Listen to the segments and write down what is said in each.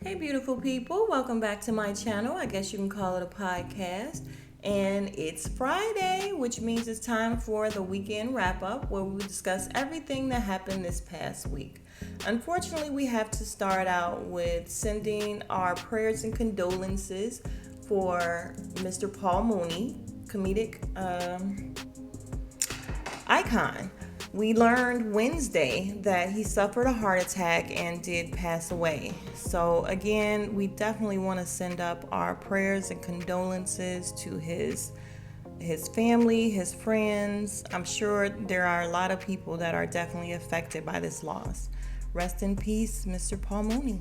Hey, beautiful people, welcome back to my channel. I guess you can call it a podcast. And it's Friday, which means it's time for the weekend wrap up where we discuss everything that happened this past week. Unfortunately, we have to start out with sending our prayers and condolences for Mr. Paul Mooney, comedic icon. We learned Wednesday that he suffered a heart attack and did pass away. So, again, we definitely want to send up our prayers and condolences to his family, his friends. I'm sure there are a lot of people that are definitely affected by this loss. Rest in peace, Mr. Paul Mooney.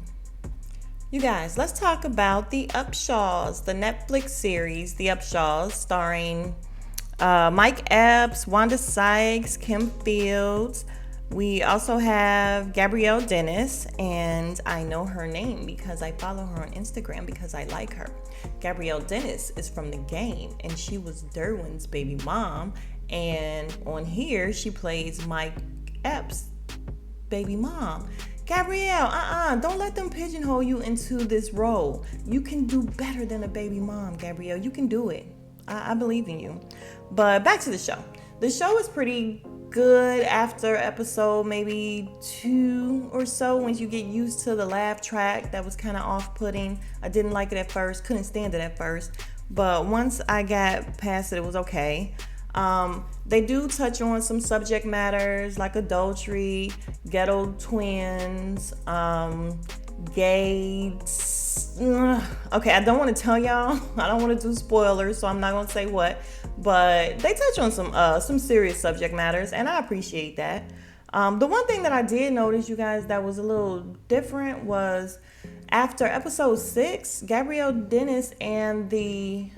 You guys, let's talk about the Upshaws, the Netflix series, The Upshaws, starring Mike Epps, Wanda Sykes, Kim Fields. We also have Gabrielle Dennis, and I know her name because I follow her on Instagram because I like her. Gabrielle Dennis is from The Game, and she was Derwin's baby mom. And on here, she plays Mike Epps' baby mom. Gabrielle, don't let them pigeonhole you into this role. You can do better than a baby mom, Gabrielle. You can do it. I believe in you. But back to the show. The show was pretty good after episode maybe 2 or so, when you get used to the laugh track that was kind of off-putting. I didn't like it at first, couldn't stand it at first. But once I got past it, it was okay. They do touch on some subject matters like adultery, ghetto twins, gay. Okay, I don't want to tell y'all. I don't want to do spoilers, so I'm not going to say what. But they touch on some serious subject matters, and I appreciate that. The one thing that I did notice, you guys, that was a little different was after episode 6, Gabrielle Dennis and the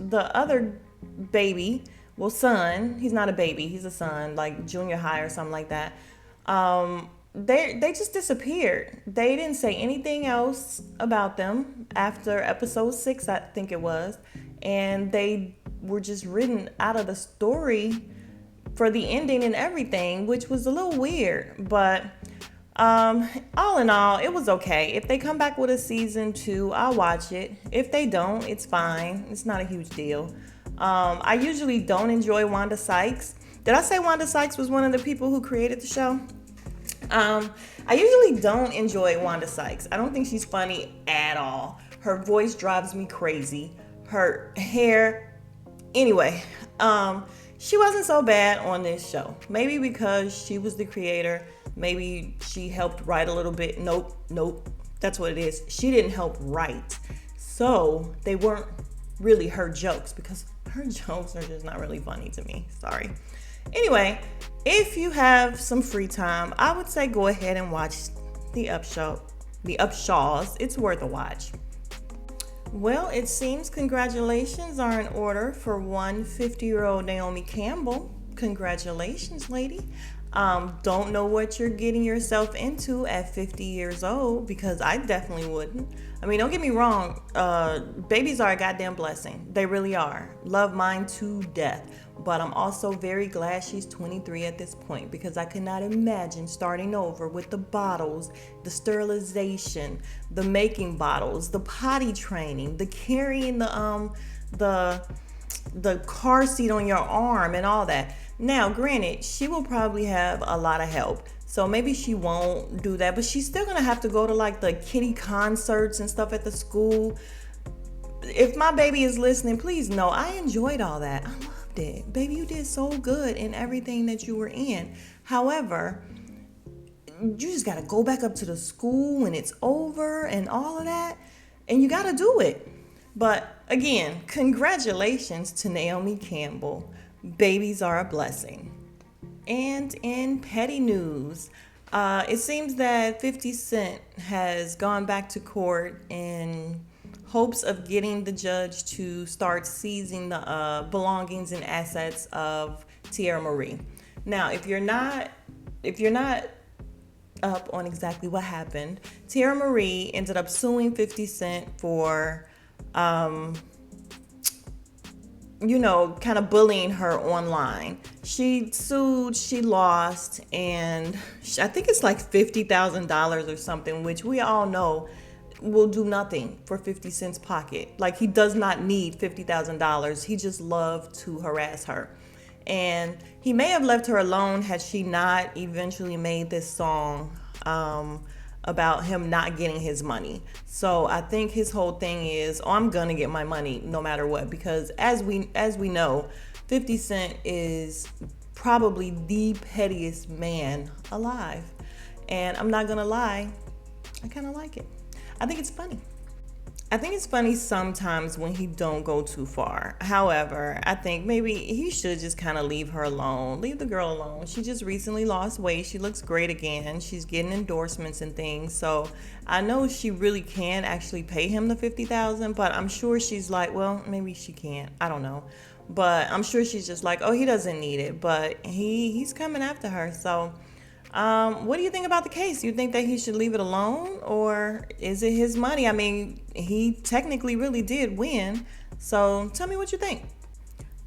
other baby, son, he's not a baby, he's a son, like junior high or something like that. They just disappeared. They didn't say anything else about them after episode 6, I think it was, and they were just written out of the story for the ending and everything, which was a little weird. But all in all, it was okay. If they come back with a season 2, I'll watch it. If they don't, it's fine. It's not a huge deal. I usually don't enjoy Wanda Sykes. Did I say Wanda Sykes was one of the people who created the show? I usually don't enjoy Wanda Sykes. I don't think she's funny at all. Her voice drives me crazy. Her hair. Anyway, she wasn't so bad on this show. Maybe because she was the creator. Maybe she helped write a little bit. Nope. That's what it is. She didn't help write. So they weren't really her jokes, because her jokes are just not really funny to me. Sorry. Anyway, if you have some free time, I would say go ahead and watch the Upshaws. It's worth a watch. Well, it seems congratulations are in order for one 50-year-old Naomi Campbell. Congratulations, lady. Don't know what you're getting yourself into at 50 years old, because I definitely wouldn't. I mean, don't get me wrong. Babies are a goddamn blessing. They really are. Love mine to death. But I'm also very glad she's 23 at this point, because I could not imagine starting over with the bottles, the sterilization, the making bottles, the potty training, the carrying the car seat on your arm and all that. Now, granted, she will probably have a lot of help, so maybe she won't do that, but she's still gonna have to go to like the kiddie concerts and stuff at the school. If my baby is listening, please know I enjoyed all that. I loved it. Baby, you did so good in everything that you were in. However, you just gotta go back up to the school when it's over and all of that, and you gotta do it. But again, congratulations to Naomi Campbell. Babies are a blessing. And in petty news, it seems that 50 Cent has gone back to court in hopes of getting the judge to start seizing the belongings and assets of Tierra Marie. Now, if you're not up on exactly what happened, Tierra Marie ended up suing 50 Cent for kind of bullying her online. She sued, she lost, and I think it's like $50,000 or something, which we all know will do nothing for 50 Cent's pocket. Like, he does not need $50,000. He just loved to harass her. And he may have left her alone had she not eventually made this song about him not getting his money. So I think his whole thing is, oh, I'm gonna get my money no matter what, because as we know, 50 Cent is probably the pettiest man alive. And I'm not gonna lie, I kind of like it. I think it's funny. I think it's funny sometimes when he don't go too far. However, I think maybe he should just kind of leave her alone. Leave the girl alone. She just recently lost weight. She looks great again. She's getting endorsements and things. So I know she really can actually pay him the $50,000, but I'm sure she's like, well, maybe she can't. I don't know. But I'm sure she's just like, oh, he doesn't need it. But he's coming after her. So what do you think about the case? You think that he should leave it alone, or is it his money? I mean, he technically really did win. So tell me what you think.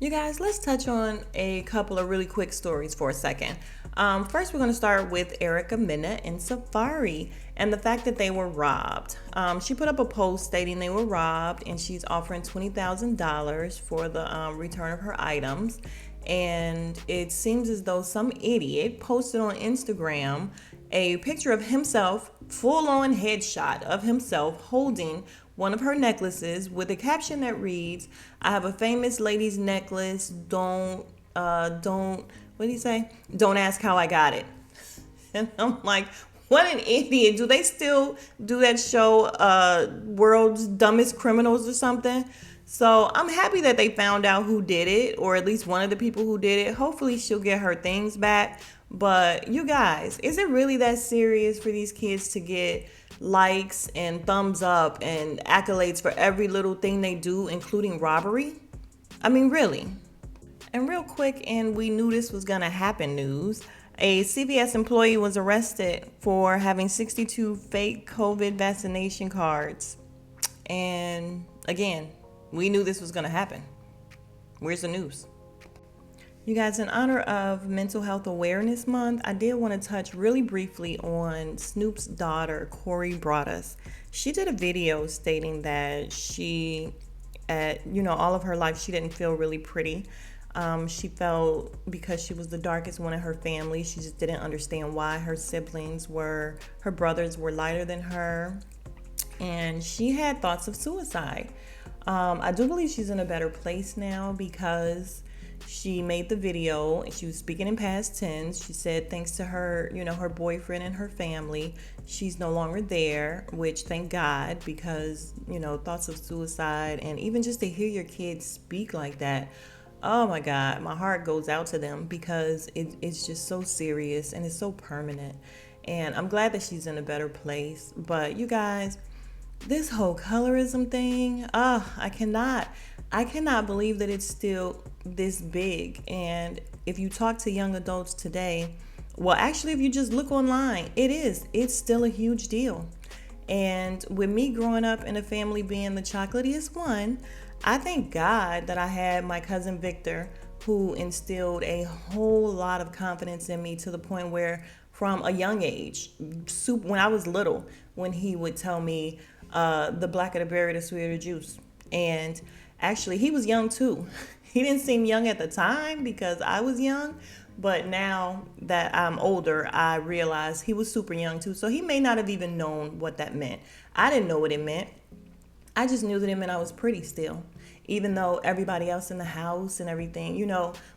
You guys, let's touch on a couple of really quick stories for a second. First, we're going to start with Erica Mena and Safari and the fact that they were robbed. She put up a post stating they were robbed, and she's offering $20,000 for the return of her items. And it seems as though some idiot posted on Instagram a picture of himself, full-on headshot of himself holding one of her necklaces with a caption that reads, "I have a famous lady's necklace. Don't what do you say? Don't ask how I got it." And I'm like, what an idiot. Do they still do that show, World's Dumbest Criminals or something? So I'm happy that they found out who did it, or at least one of the people who did it. Hopefully she'll get her things back. But you guys, is it really that serious for these kids to get likes and thumbs up and accolades for every little thing they do, including robbery? I mean, really? And real quick, and we knew this was gonna happen news, a CVS employee was arrested for having 62 fake COVID vaccination cards. And again, we knew this was gonna happen. Where's the news? You guys, in honor of Mental Health Awareness Month, I did want to touch really briefly on Snoops' daughter, Corey Broaddus. She did a video stating that she, all of her life, she didn't feel really pretty. She felt because she was the darkest one in her family, she just didn't understand why her brothers were lighter than her. And she had thoughts of suicide. I do believe she's in a better place now because she made the video and she was speaking in past tense. She said thanks to her, her boyfriend and her family, she's no longer there, which thank God, because, thoughts of suicide and even just to hear your kids speak like that, oh my God, my heart goes out to them because it's just so serious and it's so permanent. And I'm glad that she's in a better place. But you guys, this whole colorism thing, I cannot believe that it's still this big. And if you talk to young adults today, well, actually, if you just look online, it's still a huge deal. And with me growing up in a family being the chocolatiest one, I thank God that I had my cousin Victor, who instilled a whole lot of confidence in me to the point where from a young age, when I was little, when he would tell me, the blacker the berry, the sweeter the juice. And actually, he was young too. He didn't seem young at the time because I was young, but now that I'm older, I realize he was super young too. So he may not have even known what that meant. I didn't know what it meant. I just knew that it meant I was pretty still. Even though everybody else in the house and everything,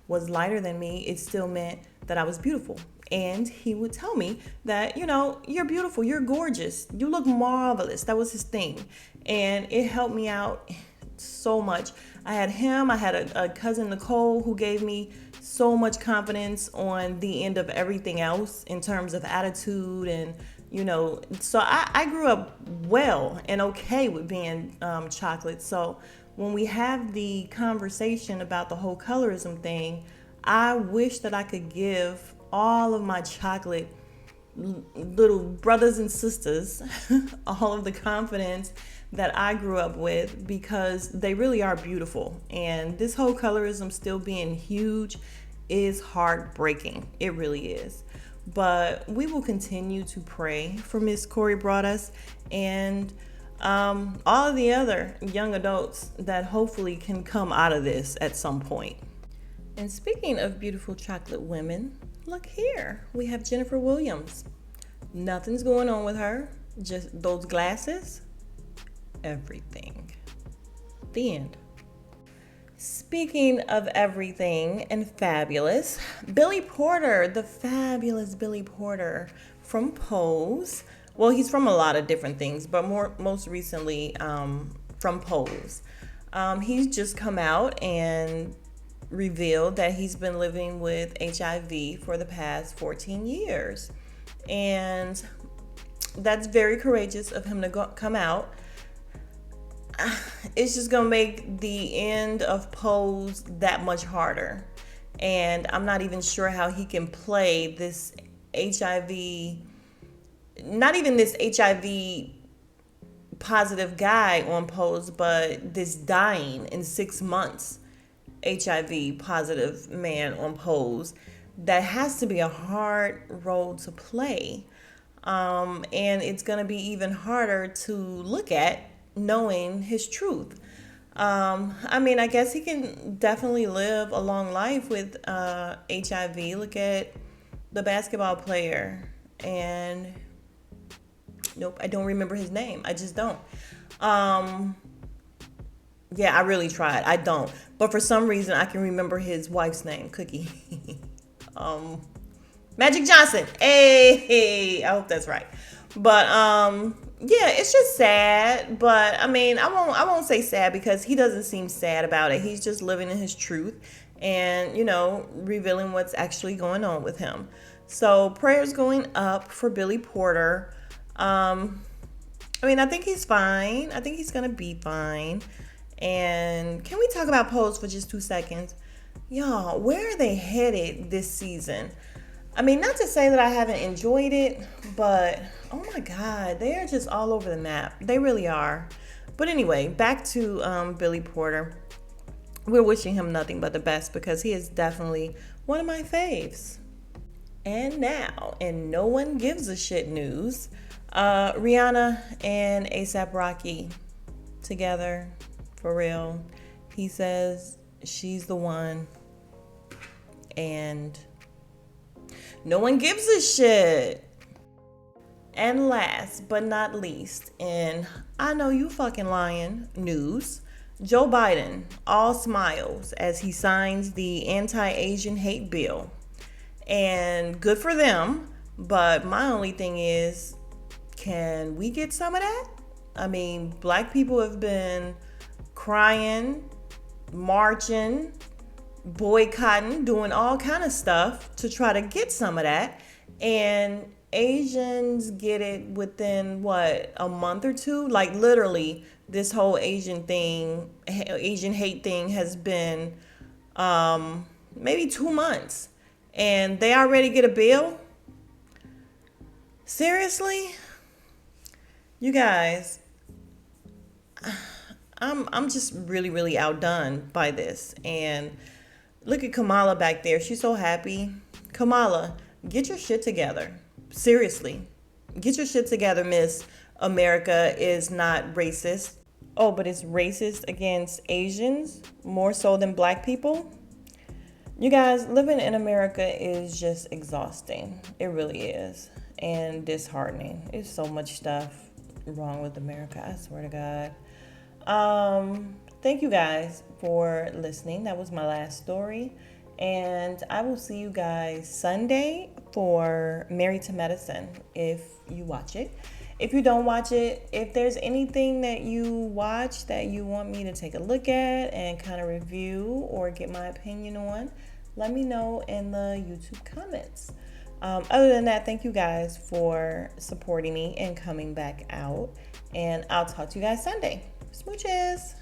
was lighter than me, it still meant that I was beautiful. And he would tell me that, you're beautiful, you're gorgeous, you look marvelous. That was his thing. And it helped me out so much. I had him, I had a cousin, Nicole, who gave me so much confidence on the end of everything else in terms of attitude and, so I grew up well and okay with being chocolate. So when we have the conversation about the whole colorism thing, I wish that I could give all of my chocolate little brothers and sisters all of the confidence that I grew up with, because they really are beautiful. And this whole colorism still being huge is heartbreaking. It really is. But we will continue to pray for Miss Corey Broaddus and all of the other young adults that hopefully can come out of this at some point. And speaking of beautiful chocolate women, look here. We have Jennifer Williams. Nothing's going on with her. Just those glasses. Everything. The end. Speaking of everything and fabulous, Billie Porter, the fabulous Billie Porter from Pose. Well, he's from a lot of different things, but most recently from Pose. He's just come out and revealed that he's been living with HIV for the past 14 years. And that's very courageous of him to come out. It's just gonna make the end of Pose that much harder, and I'm not even sure how he can play this HIV, not even this HIV positive guy on Pose, but this dying in 6 months HIV positive man on Pose. That has to be a hard role to play, and it's gonna be even harder to look at, knowing his truth. I mean, I guess he can definitely live a long life with HIV. Look at the basketball player, and nope, I don't remember his name. I just don't. Yeah, I really tried. I don't. But for some reason, I can remember his wife's name, Cookie. Magic Johnson. Hey, I hope that's right. But yeah, it's just sad. But I mean, I won't say sad, because he doesn't seem sad about it. He's just living in his truth and, revealing what's actually going on with him. So prayers going up for Billie Porter. I mean, I think he's fine. I think he's gonna be fine. And can we talk about Pose for just 2 seconds? Y'all, where are they headed this season? I mean, not to say that I haven't enjoyed it, but oh my God, they are just all over the map. They really are. But anyway, back to Billie Porter. We're wishing him nothing but the best, because he is definitely one of my faves. And now, in no one gives a shit news, Rhianna and Asap Rocky together, for real. He says she's the one, and no one gives a shit. And last but not least, in I know you fucking lying news, Joe Biden all smiles as he signs the anti-Asian hate bill. And good for them, but my only thing is, can we get some of that? I mean, black people have been crying, marching, boycotting, doing all kind of stuff to try to get some of that, and Asians get it within a month or two. Like literally, this whole Asian hate thing has been maybe 2 months, and they already get a bill. Seriously, you guys, I'm just really, really outdone by this. And look at Kamala back there. She's so happy. Kamala, get your shit together. Seriously. Get your shit together, Miss America is not racist. Oh, but it's racist against Asians more so than black people? You guys, living in America is just exhausting. It really is. And disheartening. There's so much stuff wrong with America, I swear to God. Thank you guys for listening. That was my last story. And I will see you guys Sunday for Married to Medicine, if you watch it. If you don't watch it, if there's anything that you watch that you want me to take a look at and kind of review or get my opinion on, let me know in the YouTube comments. Other than that, thank you guys for supporting me and coming back out. And I'll talk to you guys Sunday. Smooches.